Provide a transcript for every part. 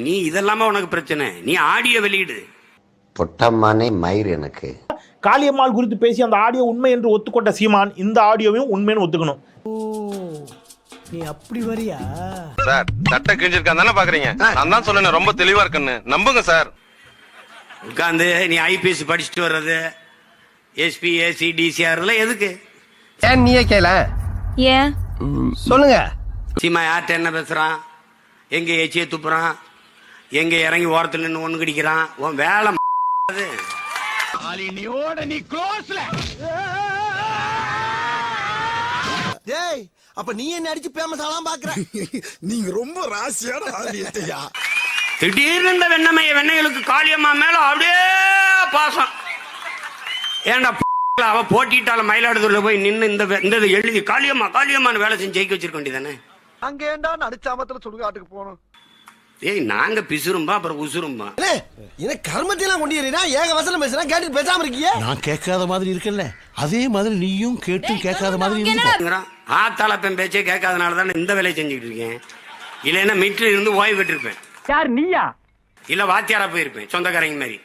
நீ இதெல்லாம உனக்கு பிரச்சனை, நீ ஆடியோ வெளியிடு. பொட்டம்மானே மயிர் எனக்கு. காளியம்மாள் குறித்து பேசி அந்த ஆடியோ உண்மை என்று ஒத்துக்கொண்ட சீமான் இந்த ஆடியோவையும் உண்மைன்னு ஒத்துக்கணும். நீ அப்படி வரியா சார்? சட்டை கிழிஞ்சிருக்கான் தானே பாக்குறீங்க? நான் தான் சொன்னேன் ரொம்ப தெளிவா இருக்குன்னு, நம்புங்க சார். உட்காந்து நீ ஐபிஎஸ் படிச்சுட்டு வர்றது, எஸ்பி ஏசி டிசிஆர்ல எதுக்கு? ஏன் நீயே கேள. ஏன் சொல்லுங்க. சீமா யார்கிட்ட என்ன பேசுறான், எங்க ஏச்சியை துப்புறான், எங்க இறங்கி ஓரத்துல நின்று ஒண்ணு கடிக்கிறான், உன் வேலை அது. நீ க்ளோஸ்ல. டேய், அப்ப நீ என்ன அடிச்சு பேமஸ் ஆலாம் பாக்குற? நீங்க ரொம்ப ராசியான ஆளியா. திடீர்னு இந்த வெண்ணைகளுக்கு காளியம்மா மேல அப்படியே பாசம். ஏன்டா அவ போட்டிட்டால மயிலாடுதுறையில போய் நின்று இந்த எழுதி காளியம்மான்னு வேலை செஞ்சு ஜெயிக்க வச்சிருக்க வேண்டியதானே. அங்க ஏண்டா நடிச்சாமத்துல சுடுகாட்டுக்கு போகணும்? ஏய், நாங்க பிசுரும்பா அப்புறம் உசுரும்பா. எனக்கு கர்மத்தையெல்லாம் கொண்டு ஏக வசனம் பேசுறேன், கேட்டு பேசாம இருக்கீங்க. நான் கேட்காத மாதிரி இருக்கல, அதே மாதிரி நீயும் கேட்டும் கேட்காத மாதிரி. ஆத்தால பெண் பேச்சே கேட்காதனாலதான் இந்த வேலையை செஞ்சுட்டு இருக்கேன். இல்லைன்னா மீட்டர் இருந்து ஓய்வு பெற்றிருப்பேன். யார் நீயா? இல்ல வாத்தியாரா போயிருப்பேன் சொந்தக்காரங்க மாதிரி.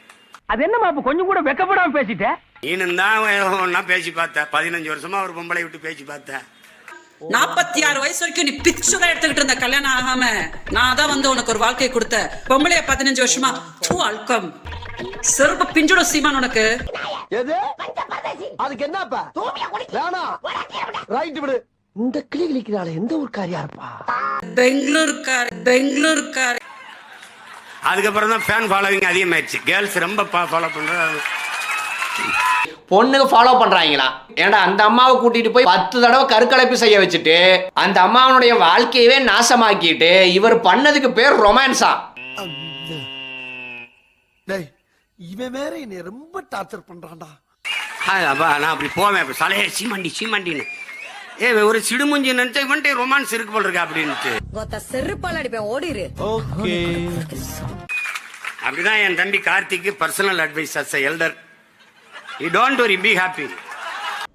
அது என்னமா கொஞ்சம் கூட வெக்கப்படாம பேசிட்ட? நீனும் தான் ஒன்னா பேசி பார்த்த. 15 வருஷமா ஒரு பொம்பளை விட்டு பேசி பார்த்த. 46 வயசு வரைக்கும் நீ பிச்சு தான் எடுத்துக்கிட்டு இருந்த, கல்யாணம் ஆகாம. நான் தான் வந்து உனக்கு ஒரு வாழ்க்கையை கொடுத்த. பொம்பளைய 15 வருஷமா அல்கம் செருப்பு பிஞ்சுட சீமான் உனக்கு. எது? அதுக்கு என்னப்பா? வேணா, ரைட் விடு. இந்த கிளி கிளிக்கிறாளே எந்த ஊர்க்காரியா இருப்பா? பெங்களூர்கார். அதுக்கப்புறம் தான் ஃபேன் ஃபாலோவிங் அதிகமாயிடுச்சு. கேர்ள்ஸ் ரொம்ப ஃபாலோ பண்றாங்க. பொண்ணுங்க ஃபாலோ பண்றாங்களா? ஏன்டா அந்த அம்மாவை கூட்டிட்டு போய் 10 தடவை கருக்கலைப்பு செய்ய வச்சுட்டு அந்த அம்மாவனுடைய வாழ்க்கையவே நாசமாக்கிட்டு இவர் பண்ணதுக்கு பேர் ரொமான்ஸா? டேய், இவன் வேற என்னை ரொம்ப டார்ச்சர் பண்றான்டா. நான் அப்படி போவேன் சலைய சீமாண்டின்னு. ஒரு சிடுமுஞ்சி நினைச்சா இவன்ட்டு ரொமான்ஸ் இருக்கு போல இருக்கு அப்படின்ட்டு செருப்பால் அடிப்பேன், ஓடிரு. அப்படிதான் என் தம்பி Karthik personal advice as elder. You don't worry, be happy.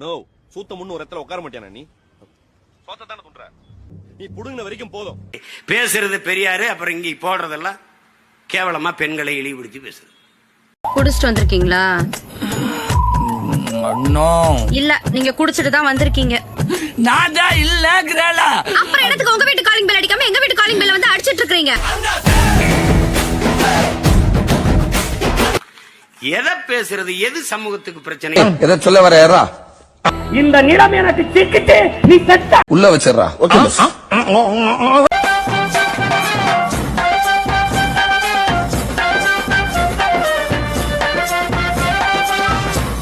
No, சூத்த முன்னு ஒரு இடத்துல உட்கார மாட்டியானா நீ? சோத்த தான துண்ற. நீ புடுங்கின வரைக்கும் போதும். பேசுறது பெரியாரு, அப்புறம் இங்க போடுறதெல்லாம் கேவலமா பெண்களை இழிவுபடுத்தி பேசுறது. குடிச்சிட்டு வந்திருக்கீங்களா? இல்ல, நீங்க குடிச்சிட்டு தான் வந்திருக்கீங்க. நான் தான் இல்லங்கறேளா. அப்புறம் என்னத்துக்கு உங்க வீட்டு காலிங் பெல் அடிக்காம எங்க வீட்டு காலிங் பெல் வந்து அடிச்சிட்டு இருக்கீங்க? எதை பேசுறது? எது சமூகத்துக்கு பிரச்சனை? எதை சொல்ல வர யாரா? இந்த நிலம் எனக்கு சிக்கிட்டு நீ செத்த உள்ள வச்சிடறா. ஓகே.